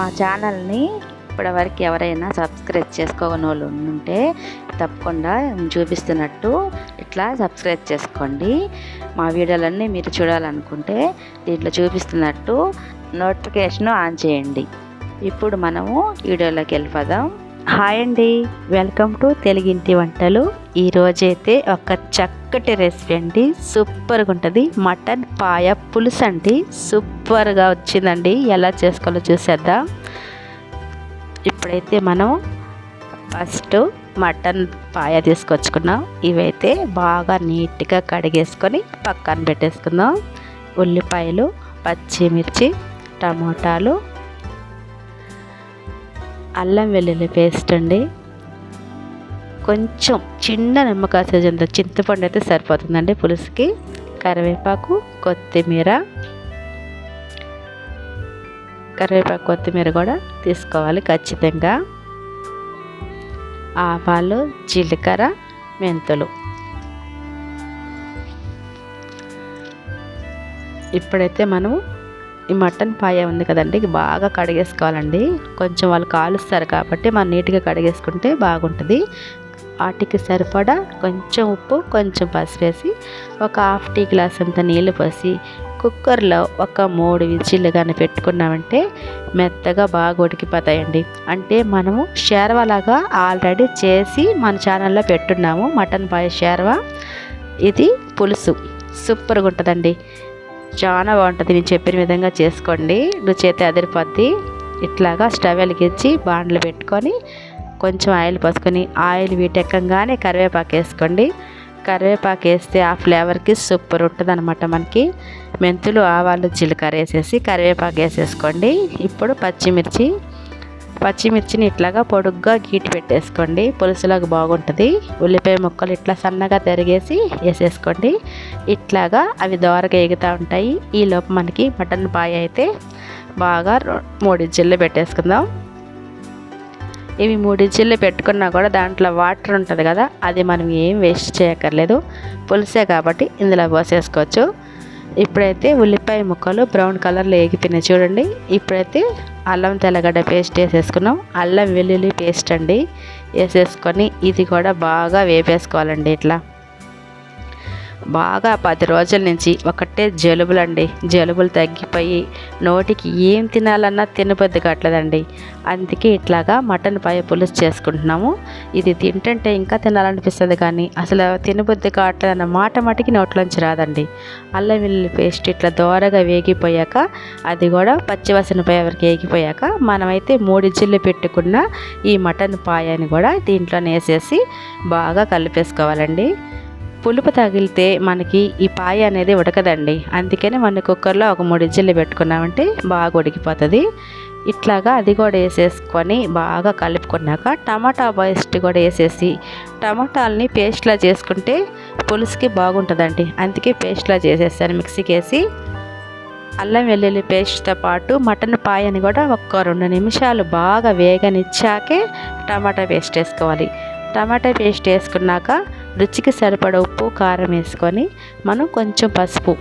మా ఛానల్ని ఇప్పటివరకు ఎవరైనా సబ్స్క్రైబ్ చేసుకోని వాళ్ళు ఉంటే తప్పకుండా చూపిస్తున్నట్టు ఇట్లా సబ్స్క్రైబ్ చేసుకోండి. మా వీడియోలన్నీ మీరు చూడాలనుకుంటే దీంట్లో చూపిస్తున్నట్టు నోటిఫికేషన్ ఆన్ చేయండి. ఇప్పుడు మనము వీడియోలోకి వెళ్ళిపోదాం. హాయ్ అండి, వెల్కమ్ టు తెలుగింటి వంటలు. ఈరోజైతే ఒక చక్కటి రెసిపీ అండి, సూపర్గా ఉంటుంది. మటన్ పాయ పులుసు అండి, సూపర్గా వచ్చిందండి. ఎలా చేసుకోవాలో చూసేద్దాం. ఇప్పుడైతే మనం ఫస్ట్ మటన్ పాయ తీసుకొచ్చుకున్నాం. ఇవైతే బాగా నీట్గా కడిగేసుకొని పక్కన పెట్టేసుకుందాం. ఉల్లిపాయలు, పచ్చిమిర్చి, టమోటాలు, అల్లం వెల్లుల్లి పేస్ట్ అండి, కొంచెం చిన్న నిమ్మకాయ సైజు అంత చింతపండు అయితే సరిపోతుందండి పులుసుకి. కరివేపాకు, కొత్తిమీర కూడా తీసుకోవాలి ఖచ్చితంగా. ఆవాలు, జీలకర్ర, మెంతులు. ఇప్పుడైతే మనం ఈ మటన్ పాయ ఉంది కదండి, బాగా కడిగేసుకోవాలండి. కొంచెం వాళ్ళు కాలుస్తారు కాబట్టి మనం నీట్గా కడిగేసుకుంటే బాగుంటుంది. వాటికి సరిపడా కొంచెం ఉప్పు, కొంచెం పసుపు వేసి ఒక హాఫ్ టీ గ్లాస్ అంత నీళ్ళు పోసి కుక్కర్లో ఒక 3 విజిల్లు కానీ పెట్టుకున్నామంటే మెత్తగా బాగా ఉడికిపోతాయండి. అంటే మనము షేర్వాలాగా ఆల్రెడీ చేసి మన ఛానల్లో పెట్టున్నాము. మటన్ పాయ షేర్వా, ఇది పులుసు సూపర్గా ఉంటుందండి, చాలా బాగుంటుంది. నేను చెప్పిన విధంగా చేసుకోండి, రుచి అయితే అదిరిపోద్ది. ఇట్లాగా స్టవ్ వెలిగించి బాండ్లు పెట్టుకొని కొంచెం ఆయిల్ పోసుకొని ఆయిల్ వీటెక్కగానే కరివేపాకు వేసుకోండి. కరివేపాకు వేస్తే ఆ ఫ్లేవర్కి సూపర్ ఉంటుంది అనమాట. మనకి మెంతులు, ఆవాలు, జీలకర్ర వేసేసి కరివేపాకు వేసేసుకోండి. ఇప్పుడు పచ్చిమిర్చిని ఇట్లాగా పొడుగ్గా గీటి పెట్టేసుకోండి, పులుసులాగా బాగుంటుంది. ఉల్లిపాయ ముక్కలు ఇట్లా సన్నగా తరిగేసి వేసేసుకోండి. ఇట్లాగా అవి దోరగా ఎగుతూ ఉంటాయి. ఈలోపు మనకి మటన్ పాయ అయితే బాగా 3 విజిల్లు పెట్టేసుకుందాం. ఇవి 3 విజిల్లు పెట్టుకున్నా కూడా దాంట్లో వాటర్ ఉంటుంది కదా, అది మనం ఏం వేస్ట్ చేయక్కర్లేదు, పులుసే కాబట్టి ఇందులో పోసేసుకోవచ్చు. ఇప్పుడైతే ఉల్లిపాయ ముక్కలు బ్రౌన్ కలర్లో ఏగిపోయినాయి చూడండి. ఇప్పుడైతే అల్లం తెల్లగడ్డ పేస్ట్ వేసేసుకున్నాం. అల్లం వెల్లుల్లి పేస్ట్ అండి వేసేసుకొని ఇది కూడా బాగా వేపేసుకోవాలండి. ఇట్లా బాగా 10 రోజుల నుంచి ఒకటే జలుబులండి, జలుబులు తగ్గిపోయి నోటికి ఏం తినాలన్నా తినబుద్ధి కావట్లేదండి. అందుకే ఇట్లాగా మటన్ పాయ పులుసు చేసుకుంటున్నాము. ఇది తింటుంటే ఇంకా తినాలనిపిస్తుంది కానీ అసలు తినబుద్ధి కావట్లేదు అన్న మాట మటుకి నోట్లోంచి రాదండి. అల్లం వెల్లుల్లి పేస్ట్ ఇట్లా దోరగా వేగిపోయాక, అది కూడా పచ్చివాసన పోయే వరకు వేగిపోయాక మనమైతే 3 విజిల్లు పెట్టుకున్న ఈ మటన్ పాయని కూడా దీంట్లోనే వేసేసి బాగా కలిపేసుకోవాలండి. పులుపు తగిలితే మనకి ఈ పాయ అనేది ఉడకదండి. అందుకని మన కుక్కర్లో ఒక 3 విజిల్లు పెట్టుకున్నామంటే బాగా ఉడికిపోతుంది. ఇట్లాగా అది కూడా వేసేసుకొని బాగా కలుపుకున్నాక టమాటా పేస్ట్ కూడా వేసేసి టమాటాలని పేస్ట్లా చేసుకుంటే పులుసుకి బాగుంటుందండి. అందుకే పేస్ట్లా చేసేస్తాను మిక్సీకి వేసి. అల్లం వెల్లుల్లి పేస్ట్తో పాటు మటన్ పాయని కూడా ఒక్క 2 నిమిషాలు బాగా వేగనిచ్చాకే టమాటా పేస్ట్ వేసుకోవాలి. టమాటా పేస్ట్ వేసుకున్నాక రుచికి సరిపడ ఉప్పు, కారం వేసుకొని మనం కొంచెం పసుపు,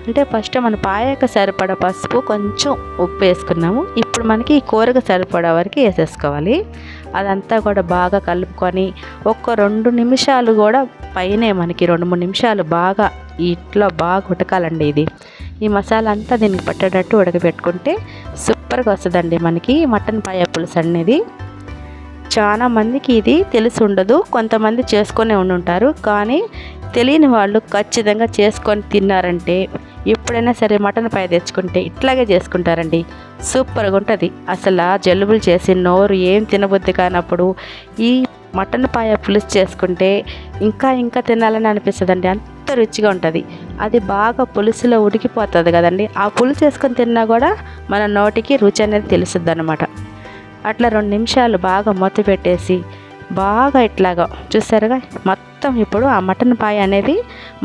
అంటే ఫస్ట్ మన పాయకు సరిపడ పసుపు, కొంచెం ఉప్పు వేసుకున్నాము. ఇప్పుడు మనకి ఈ కూరకు సరిపడ వరకు వేసేసుకోవాలి. అదంతా కూడా బాగా కలుపుకొని ఒక్క 2 నిమిషాలు కూడా పైనే, మనకి 2-3 నిమిషాలు బాగా ఇట్లా బాగా ఉడకాలండి. ఈ మసాలా అంతా దీనికి పట్టేటట్టు ఉడకబెట్టుకుంటే సూపర్గా వస్తుందండి మనకి మటన్ పాయ పులుసు అనేది. చాలా మందికి ఇది తెలిసి ఉండదు, కొంతమంది చేసుకొని ఉండుంటారు. కానీ తెలియని వాళ్ళు ఖచ్చితంగా చేసుకొని తిన్నారంటే ఎప్పుడైనా సరే మటన్ పాయ తెచ్చుకుంటే ఇట్లాగే చేసుకుంటారండి, సూపర్గా ఉంటుంది. అసలు జలుబులు చేసి నోరు ఏం తినబుద్ధి కానప్పుడు ఈ మటన్ పాయ పులుసు చేసుకుంటే ఇంకా తినాలని అనిపిస్తుందండి, అంత రుచిగా ఉంటుంది. అది బాగా పులుసులో ఉడికిపోతుంది కదండి, ఆ పులుసు వేసుకొని తిన్నా కూడా మన నోటికి రుచి అనేది తెలుస్తుంది అన్నమాట. అట్లా 2 నిమిషాలు బాగా మూత పెట్టేసి బాగా ఇట్లాగా చూసారుగా మొత్తం. ఇప్పుడు ఆ మటన్ పాయ అనేది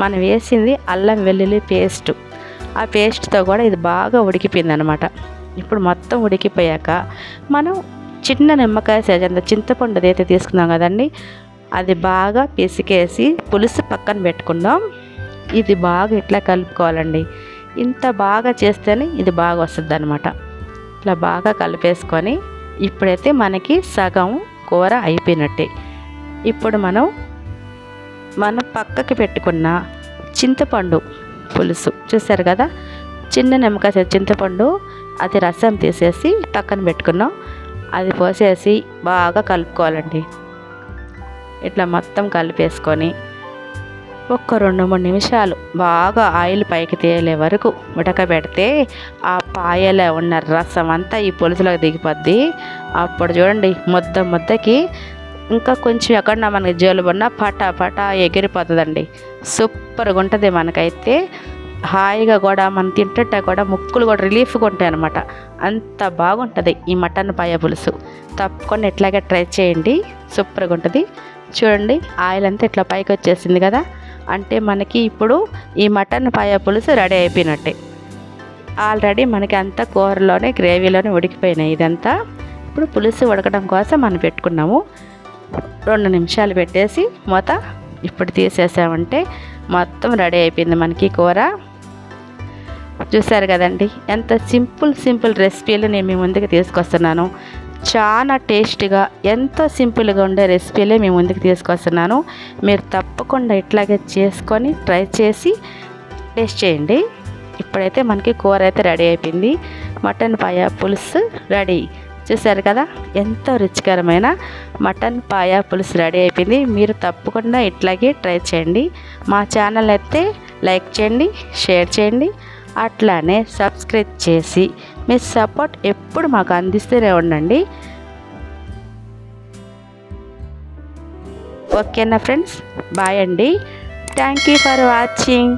మనం వేసింది అల్లం వెల్లుల్లి పేస్ట్, ఆ పేస్ట్తో కూడా ఇది బాగా ఉడికిపోయింది అనమాట. ఇప్పుడు మొత్తం ఉడికిపోయాక మనం చిన్న నిమ్మకాయ సైజ్ అంత చింతపండు అయితే తీసుకున్నాం కదండి, అది బాగా పిసికేసి పులుసు పక్కన పెట్టుకుందాం. ఇది బాగా ఇట్లా కలుపుకోవాలండి. ఇంత బాగా చేస్తేనే ఇది బాగా వస్తుంది అన్నమాట. ఇట్లా బాగా కలిపేసుకొని ఇప్పుడైతే మనకి సగం కూర అయిపోయినట్టే. ఇప్పుడు మనం పక్కకి పెట్టుకున్న చింతపండు పులుసు చూసారు కదా, చిన్న నిమ్మకాయ చింతపండు, అది రసం తీసేసి పక్కన పెట్టుకున్నాం. అది పోసేసి బాగా కలుపుకోవాలండి. ఇట్లా మొత్తం కలిపేసుకొని ఒక్క 2-3 నిమిషాలు బాగా ఆయిల్ పైకి తేలే వరకు ఉడకబెడితే ఆ పాయలో ఉన్న రసం అంతా ఈ పులుసులోకి దిగిపోద్ది. అప్పుడు చూడండి ముద్దకి ఇంకా కొంచెం ఎక్కడన్నా మనకి జలుబున్నా పటా ఎగిరిపోతుందండి. సూపర్గా ఉంటుంది. మనకైతే హాయిగా కూడా మనం తింటుంటే కూడా ముక్కులు కూడా రిలీఫ్గా ఉంటాయి అన్నమాట. అంత బాగుంటుంది ఈ మటన్ పాయ పులుసు. తప్పకుండా ఇట్లాగే ట్రై చేయండి, సూపర్గా ఉంటుంది. చూడండి ఆయిల్ అంతా ఇట్లా పైకి వచ్చేసింది కదా, అంటే మనకి ఇప్పుడు ఈ మటన్ పాయ పులుసు రెడీ అయిపోయినట్టే. ఆల్రెడీ మనకి అంతా కూరలోనే గ్రేవీలోనే ఉడికిపోయినాయి. ఇదంతా ఇప్పుడు పులుసు ఉడకడం కోసం మనం పెట్టుకున్నాము. 2 నిమిషాలు పెట్టేసి మూత ఇప్పుడు తీసేసామంటే మొత్తం రెడీ అయిపోయింది మనకి కూర. చూసారు కదండి, ఎంత సింపుల్ రెసిపీలు నేను మీ ముందుకు తీసుకొస్తున్నాను. చాలా టేస్టీగా ఎంతో సింపుల్గా ఉండే రెసిపీలే మీ ముందుకు తీసుకొస్తున్నాను. మీరు తప్పకుండా ఇట్లాగే చేసుకొని ట్రై చేసి టేస్ట్ చేయండి. ఇప్పుడైతే మనకి కూర అయితే రెడీ అయిపోయింది. మటన్ పాయ పులుసు రెడీ. చూసారు కదా, ఎంతో రుచికరమైన మటన్ పాయ పులుసు రెడీ అయిపోయింది. మీరు తప్పకుండా ఇట్లాగే ట్రై చేయండి. మా ఛానల్ అయితే లైక్ చేయండి, షేర్ చేయండి, అట్లానే సబ్స్క్రైబ్ చేసి మీ సపోర్ట్ ఎప్పుడు మాకు అందిస్తూనే ఉండండి. ఓకేనా ఫ్రెండ్స్, బాయ్ అండి. Thank you for watching.